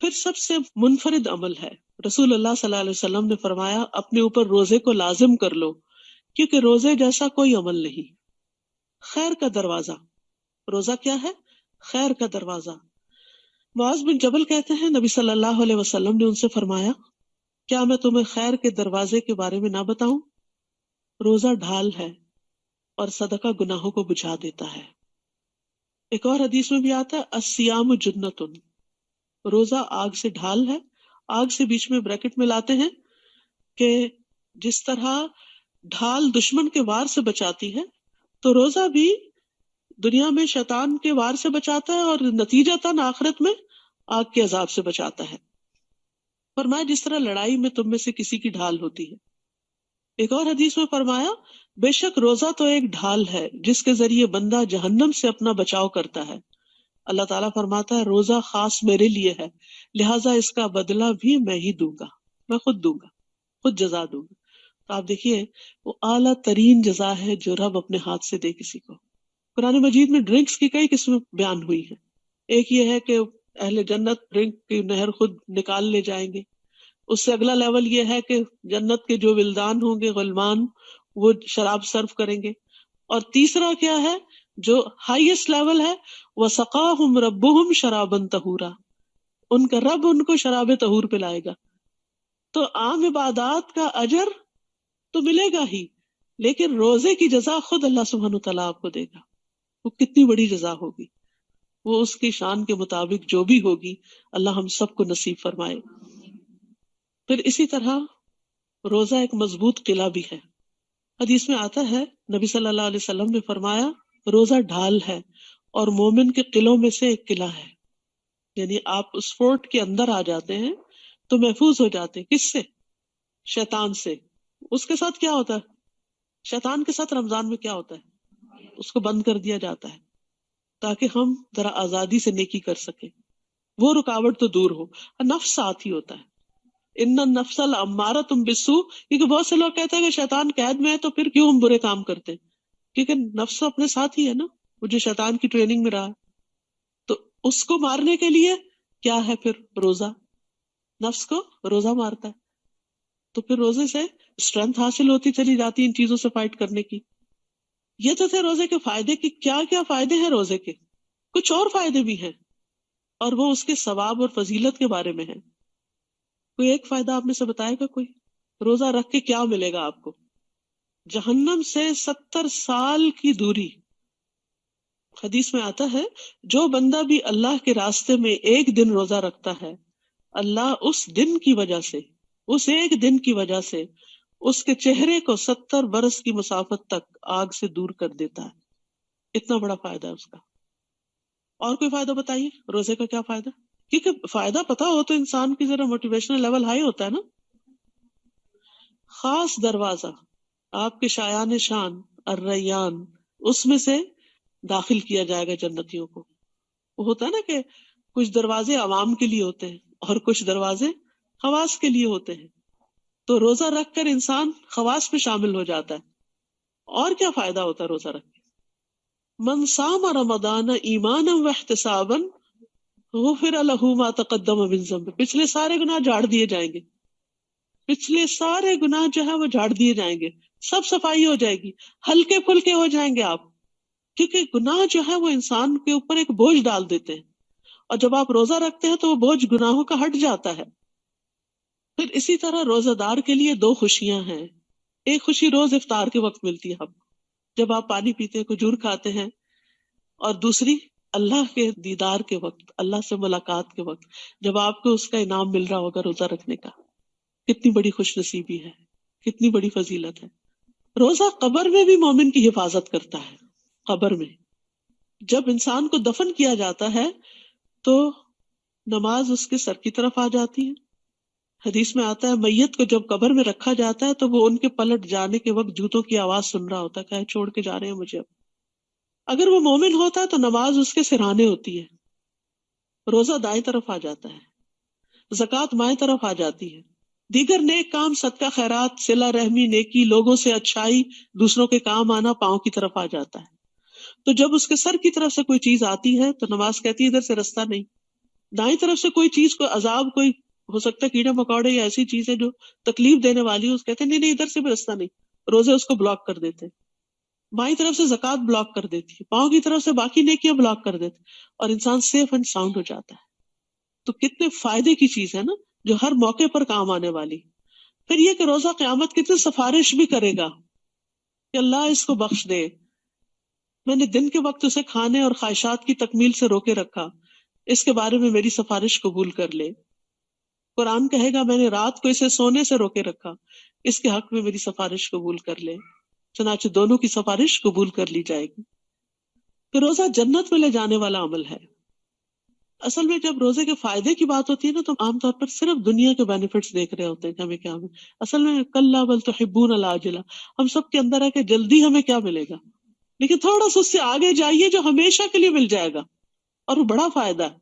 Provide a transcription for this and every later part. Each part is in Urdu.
پھر سب سے منفرد عمل ہے، رسول اللہ صلی اللہ علیہ وسلم نے فرمایا اپنے اوپر روزے کو لازم کر لو، کیونکہ روزے جیسا کوئی عمل نہیں۔ خیر کا دروازہ، روزہ کیا ہے؟ خیر کا دروازہ۔ معاذ بن جبل کہتے ہیں نبی صلی اللہ علیہ وسلم نے ان سے فرمایا کیا میں تمہیں خیر کے دروازے کے بارے میں نہ بتاؤں؟ روزہ ڈھال ہے اور صدقہ گناہوں کو بجھا دیتا ہے۔ ایک اور حدیث میں بھی آتا ہے الصیام جنتن، روزہ آگ سے ڈھال ہے۔ آگ سے بیچ میں بریکٹ میں لاتے ہیں کہ جس طرح ڈھال دشمن کے وار سے بچاتی ہے، تو روزہ بھی دنیا میں شیطان کے وار سے بچاتا ہے اور نتیجتاً آخرت میں آگ کے عذاب سے بچاتا ہے۔ فرمایا جس طرح لڑائی میں تم میں سے کسی کی ڈھال ہوتی ہے۔ ایک اور حدیث میں فرمایا بے شک روزہ تو ایک ڈھال ہے جس کے ذریعے بندہ جہنم سے اپنا بچاؤ کرتا ہے۔ اللہ تعالیٰ فرماتا ہے روزہ خاص میرے لیے ہے، لہٰذا اس کا بدلہ بھی میں ہی دوں گا، میں خود دوں گا، خود جزا دوں گا۔ تو آپ دیکھیے وہ اعلیٰ ترین جزا ہے جو رب اپنے ہاتھ سے دے کسی کو۔ قرآن مجید میں ڈرنکس کی کئی قسمیں بیان ہوئی ہیں۔ ایک یہ ہے کہ اہل جنت ڈرنک کی نہر خود نکال لے جائیں گے۔ اس سے اگلا لیول یہ ہے کہ جنت کے جو ولدان ہوں گے غلمان، وہ شراب سرو کریں گے۔ اور تیسرا کیا ہے جو ہائیسٹ لیول ہے، وَسَقَاهُمْ رَبُّهُمْ شَرَابًا طَهُورًا، ان کا رب ان کو شراب طہور پلائے گا۔ تو عام عبادات کا اجر تو ملے گا ہی، لیکن روزے کی جزا خود اللہ سبحانہ وتعالیٰ آپ کو دے گا۔ وہ کتنی بڑی جزا ہوگی، وہ اس کی شان کے مطابق جو بھی ہوگی، اللہ ہم سب کو نصیب فرمائے۔ پھر اسی طرح روزہ ایک مضبوط قلعہ بھی ہے۔ حدیث میں آتا ہے نبی صلی اللہ علیہ وسلم نے فرمایا روزہ ڈھال ہے اور مومن کے قلعوں میں سے ایک قلعہ ہے، یعنی آپ اس فورٹ کے اندر آ جاتے ہیں تو محفوظ ہو جاتے ہیں۔ کس سے؟ شیطان سے۔ اس کے ساتھ کیا ہوتا ہے؟ شیطان کے ساتھ رمضان میں کیا ہوتا ہے؟ اس کو بند کر دیا جاتا ہے تاکہ ہم ذرا آزادی سے نیکی کر سکیں، وہ رکاوٹ تو دور ہو۔ نفس ساتھ ہی ہوتا ہے، ان النفس لامارۃ بالسوء، کیونکہ بہت سے لوگ کہتے ہیں کہ شیطان قید میں ہے تو پھر کیوں ہم برے کام کرتے ہیں، کیونکہ نفس اپنے ساتھ ہی ہے نا، وہ جو شیطان کی ٹریننگ میں رہا، تو اس کو مارنے کے لیے کیا ہے پھر روزہ، نفس کو روزہ مارتا ہے۔ تو پھر روزے سے اسٹرینتھ حاصل ہوتی چلی جاتی ان چیزوں سے فائٹ کرنے کی۔ یہ تو تھے روزے کے فائدے کی، کیا کیا فائدے ہیں روزے کے، کچھ اور فائدے بھی ہیں، اور وہ اس کے ثواب اور فضیلت کے بارے میں ہیں۔ کوئی ایک فائدہ آپ میں سے بتائے گا کوئی؟ روزہ رکھ کے کیا ملے گا آپ کو؟ جہنم سے 70 سال کی دوری۔ حدیث میں آتا ہے جو بندہ بھی اللہ کے راستے میں ایک دن روزہ رکھتا ہے، اللہ اس دن کی وجہ سے، اس ایک دن کی وجہ سے اس کے چہرے کو 70 برس کی مسافت تک آگ سے دور کر دیتا ہے۔ اتنا بڑا فائدہ ہے اس کا۔ اور کوئی فائدہ بتائیے، روزے کا کیا فائدہ؟ کیونکہ فائدہ پتا ہو تو انسان کی ذرا موٹیویشنل لیول ہائی ہوتا ہے نا۔ خاص دروازہ، آپ کے شایان شان الریان، اس میں سے داخل کیا جائے گا جنتیوں کو۔ وہ ہوتا ہے نا کہ کچھ دروازے عوام کے لیے ہوتے ہیں اور کچھ دروازے خواص کے لیے ہوتے ہیں، تو روزہ رکھ کر انسان خواص میں شامل ہو جاتا ہے۔ اور کیا فائدہ ہوتا ہے روزہ رکھ کے؟ من صام رمضان ایمانا واحتسابا غفر له ما تقدم من ذنبه، پچھلے سارے گناہ جھاڑ دیے جائیں گے، پچھلے سارے گناہ جو ہے وہ جھاڑ دیے جائیں گے، سب صفائی ہو جائے گی، ہلکے پھلکے ہو جائیں گے آپ، کیونکہ گناہ جو ہے وہ انسان کے اوپر ایک بوجھ ڈال دیتے ہیں، اور جب آپ روزہ رکھتے ہیں تو وہ بوجھ گناہوں کا ہٹ جاتا ہے۔ پھر اسی طرح روزہ دار کے لیے 2 خوشیاں ہیں۔ ایک خوشی روز افطار کے وقت ملتی ہے آپ کو، جب آپ پانی پیتے ہیں، کھجور کھاتے ہیں، اور دوسری اللہ کے دیدار کے وقت، اللہ سے ملاقات کے وقت، جب آپ کو اس کا انعام مل رہا ہوگا روزہ رکھنے کا۔ کتنی بڑی خوش نصیبی ہے، کتنی بڑی فضیلت ہے۔ روزہ قبر میں بھی مومن کی حفاظت کرتا ہے۔ قبر میں جب انسان کو دفن کیا جاتا ہے تو نماز اس کے سر کی طرف آ جاتی ہے۔ حدیث میں آتا ہے میت کو جب قبر میں رکھا جاتا ہے تو وہ ان کے پلٹ جانے کے وقت جوتوں کی آواز سن رہا ہوتا ہے کہ چھوڑ کے جا رہے ہیں مجھے اب۔ اگر وہ مومن ہوتا ہے تو نماز اس کے سرہانے ہوتی ہے، روزہ دائیں طرف آ جاتا ہے، زکوٰۃ بائیں طرف آ جاتی ہے، دیگر نیک کام، صدقہ خیرات، صلہ رحمی، نیکی، لوگوں سے اچھائی، دوسروں کے کام آنا پاؤں کی طرف آ جاتا ہے۔ تو جب اس کے سر کی طرف سے کوئی چیز آتی ہے تو نماز کہتی ہے ادھر سے رستہ نہیں، دائیں طرف سے کوئی چیز، کوئی عذاب، کوئی ہو سکتا ہے کیڑے مکوڑے یا ایسی چیزیں جو تکلیف دینے والی ہو، اس کہتے ہیں نہیں نہیں ادھر سے بھی راستہ نہیں، روزے اس کو بلاک کر دیتے ہیں۔ بائیں طرف سے زکوٰۃ بلاک کر دیتی ہے، پاؤں کی طرف سے باقی نیکیاں بلاک کر دیتے، اور انسان سیف اینڈ ساؤنڈ ہو جاتا ہے۔ تو کتنے فائدے کی چیز ہے نا، جو ہر موقع پر کام آنے والی۔ پھر یہ کہ روزہ قیامت کتنی سفارش بھی کرے گا کہ اللہ اس کو بخش دے، میں نے دن کے وقت اسے کھانے اور خواہشات کی تکمیل سے روکے رکھا، اس کے بارے میں میری سفارش قبول کر لے۔ قرآن کہے گا میں نے رات کو اسے سونے سے روکے رکھا، اس کے حق میں میری سفارش قبول کر لے۔ چنانچہ دونوں کی سفارش قبول کر لی جائے گی۔ کہ روزہ جنت میں لے جانے والا عمل ہے۔ اصل میں جب روزے کے فائدے کی بات ہوتی ہے نا، تو عام طور پر صرف دنیا کے بینیفٹس دیکھ رہے ہوتے ہیں کہ ہمیں کیا ملے۔ اصل میں کلا بل تحبون العاجلہ، ہم سب کے اندر ہے کہ جلدی ہمیں کیا ملے گا، لیکن تھوڑا سا اس سے آگے جائیے جو ہمیشہ کے لیے مل جائے گا، اور وہ بڑا فائدہ ہے۔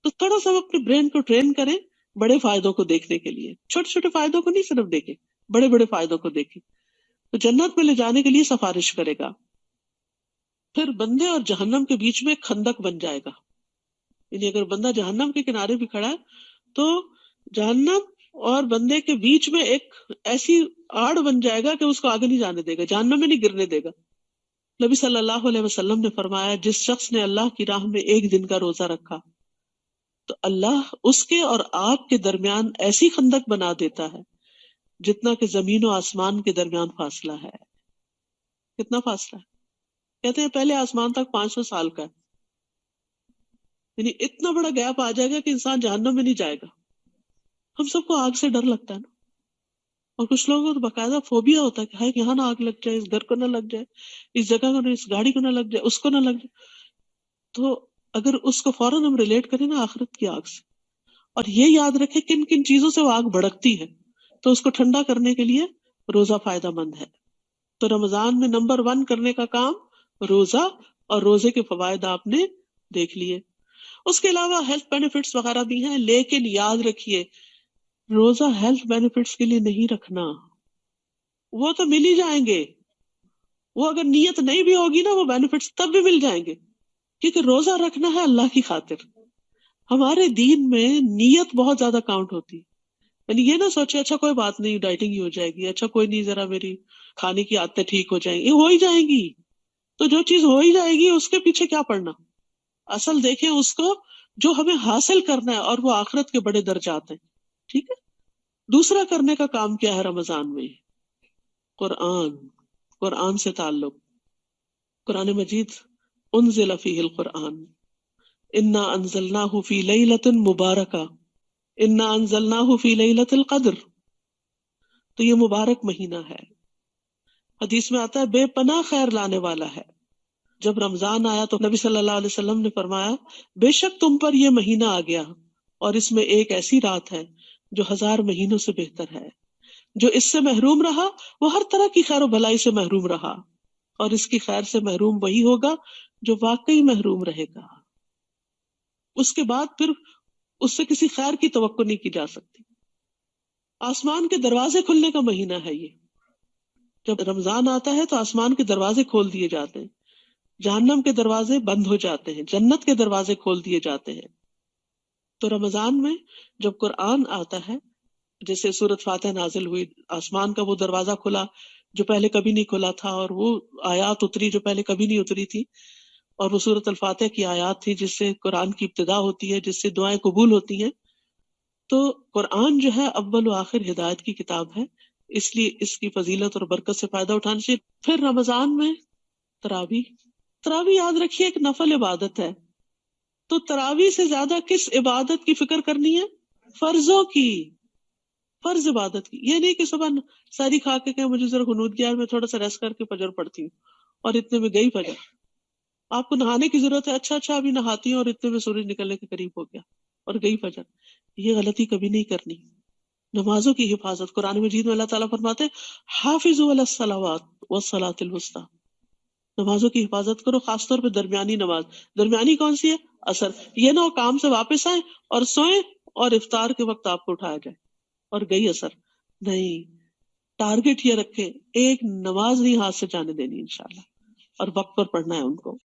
تو تھوڑا سا ہم اپنے برین کو ٹرین کریں بڑے فائدوں کو دیکھنے کے لیے، چھوٹے چھوٹے فائدوں کو نہیں صرف دیکھیں، بڑے بڑے فائدوں کو دیکھیں۔ تو جنت میں لے جانے کے لیے سفارش کرے گا۔ پھر بندے اور جہنم کے بیچ میں ایک خندق بن جائے گا، یعنی اگر بندہ جہنم کے کنارے بھی کھڑا ہے تو جہنم اور بندے کے بیچ میں ایک ایسی آڑ بن جائے گا کہ اس کو آگے نہیں جانے دے گا، جہنم میں نہیں گرنے دے گا۔ نبی صلی اللہ علیہ وسلم نے فرمایا جس شخص نے اللہ کی راہ میں ایک دن کا روزہ رکھا تو اللہ اس کے اور آپ کے درمیان ایسی خندق بنا دیتا ہے جتنا کہ زمین و آسمان کے درمیان فاصلہ ہے۔ کتنا فاصلہ ہے؟ کہتے ہیں پہلے آسمان تک 500 سال کا ہے، یعنی اتنا بڑا گیپ آ جائے گا کہ انسان جہنم میں نہیں جائے گا۔ ہم سب کو آگ سے ڈر لگتا ہے نا، اور کچھ لوگوں کو تو باقاعدہ فوبیا ہوتا ہے کہ ہائے یہاں نہ آگ لگ جائے، اس گھر کو نہ لگ جائے، اس جگہ کو نہ، اس گاڑی کو نہ لگ جائے، اس کو نہ لگ جائے۔ تو اگر اس کو فوراً ہم ریلیٹ کریں نا آخرت کی آگ سے، اور یہ یاد رکھیں کن کن چیزوں سے وہ آگ بھڑکتی ہے، تو اس کو ٹھنڈا کرنے کے لیے روزہ فائدہ مند ہے۔ تو رمضان میں نمبر 1 کرنے کا کام روزہ، اور روزے کے فوائد آپ نے دیکھ لیے۔ اس کے علاوہ ہیلتھ بینیفٹس وغیرہ بھی ہیں، لیکن یاد رکھیے روزہ ہیلتھ بینیفٹس کے لیے نہیں رکھنا، وہ تو مل ہی جائیں گے، وہ اگر نیت نہیں بھی ہوگی نا وہ بینیفٹس تب بھی مل جائیں گے، کیونکہ روزہ رکھنا ہے اللہ کی خاطر۔ ہمارے دین میں نیت بہت زیادہ کاؤنٹ ہوتی ہے، یعنی یہ نہ سوچے اچھا کوئی بات نہیں ڈائٹنگ ہی ہو جائے گی، اچھا کوئی نہیں ذرا میری کھانے کی عادتیں ٹھیک ہو جائیں گی، یہ ہو ہی جائیں گی۔ تو جو چیز ہو ہی جائے گی اس کے پیچھے کیا پڑنا، اصل دیکھیں اس کو جو ہمیں حاصل کرنا ہے، اور وہ آخرت کے بڑے درجات ہیں۔ ٹھیک ہے، دوسرا کرنے کا کام کیا ہے رمضان میں؟ قرآن، قرآن سے تعلق۔ قرآن مجید انزل فیہ القرآن انا انزلناہ فی لیلۃ مبارکہ انا انزلناہ فی لیلۃ القدر۔ تو یہ مبارک مہینہ ہے، حدیث میں آتا ہے بے پناہ خیر لانے والا ہے۔ جب رمضان آیا تو نبی صلی اللہ علیہ وسلم نے فرمایا بے شک تم پر یہ مہینہ آ گیا اور اس میں ایک ایسی رات ہے جو 1000 مہینوں سے بہتر ہے۔ جو اس سے محروم رہا وہ ہر طرح کی خیر و بھلائی سے محروم رہا، اور اس کی خیر سے محروم وہی ہوگا جو واقعی محروم رہے گا۔ اس کے بعد پھر اس سے کسی خیر کی توقع نہیں کی جا سکتی۔ آسمان کے دروازے کھلنے کا مہینہ ہے یہ، جب رمضان آتا ہے تو آسمان کے دروازے کھول دیے جاتے ہیں، جہنم کے دروازے بند ہو جاتے ہیں، جنت کے دروازے کھول دیے جاتے ہیں۔ تو رمضان میں جب قرآن آتا ہے، جیسے سورۃ فاتح نازل ہوئی، آسمان کا وہ دروازہ کھلا جو پہلے کبھی نہیں کھلا تھا، اور وہ آیات اتری جو پہلے کبھی نہیں اتری تھی، اور وہ سورۃ الفاتح کی آیات تھی جس سے قرآن کی ابتدا ہوتی ہے، جس سے دعائیں قبول ہوتی ہیں۔ تو قرآن جو ہے اول و آخر ہدایت کی کتاب ہے، اس لیے اس کی فضیلت اور برکت سے فائدہ اٹھانا چاہیے۔ پھر رمضان میں تراویح، تراویح یاد رکھیے ایک نفل عبادت ہے، تو تراویح سے زیادہ کس عبادت کی فکر کرنی ہے؟ فرضوں کی، فرض عبادت کی۔ یہ نہیں کہ صبح ساری کھا کے کہ مجھے ذرا قنوت گیا، میں تھوڑا سا ریسٹ کر کے فجر پڑھتی ہوں اور اتنے میں گئی فجر۔ آپ کو نہانے کی ضرورت ہے، اچھا ابھی نہاتی ہوں اور اتنے میں سورج نکلنے کے قریب ہو گیا اور گئی فجر۔ یہ غلطی کبھی نہیں کرنی۔ نمازوں کی حفاظت، قرآن مجید میں اللہ تعالیٰ فرماتے ہیں حافظوا علی الصلوات والصلاۃ الوسطی، نمازوں کی حفاظت کرو، خاص طور پہ درمیانی نماز۔ درمیانی کون سی ہے؟ عصر۔ یہ نہ ہو کام سے واپس آئیں اور سوئیں اور افطار کے وقت آپ کو اٹھایا جائے اور گئی عصر۔ نہیں، ٹارگٹ یہ رکھے ایک نماز نہیں ہاتھ سے جانے دینی انشاءاللہ، اور وقت پر پڑھنا ہے ان کو۔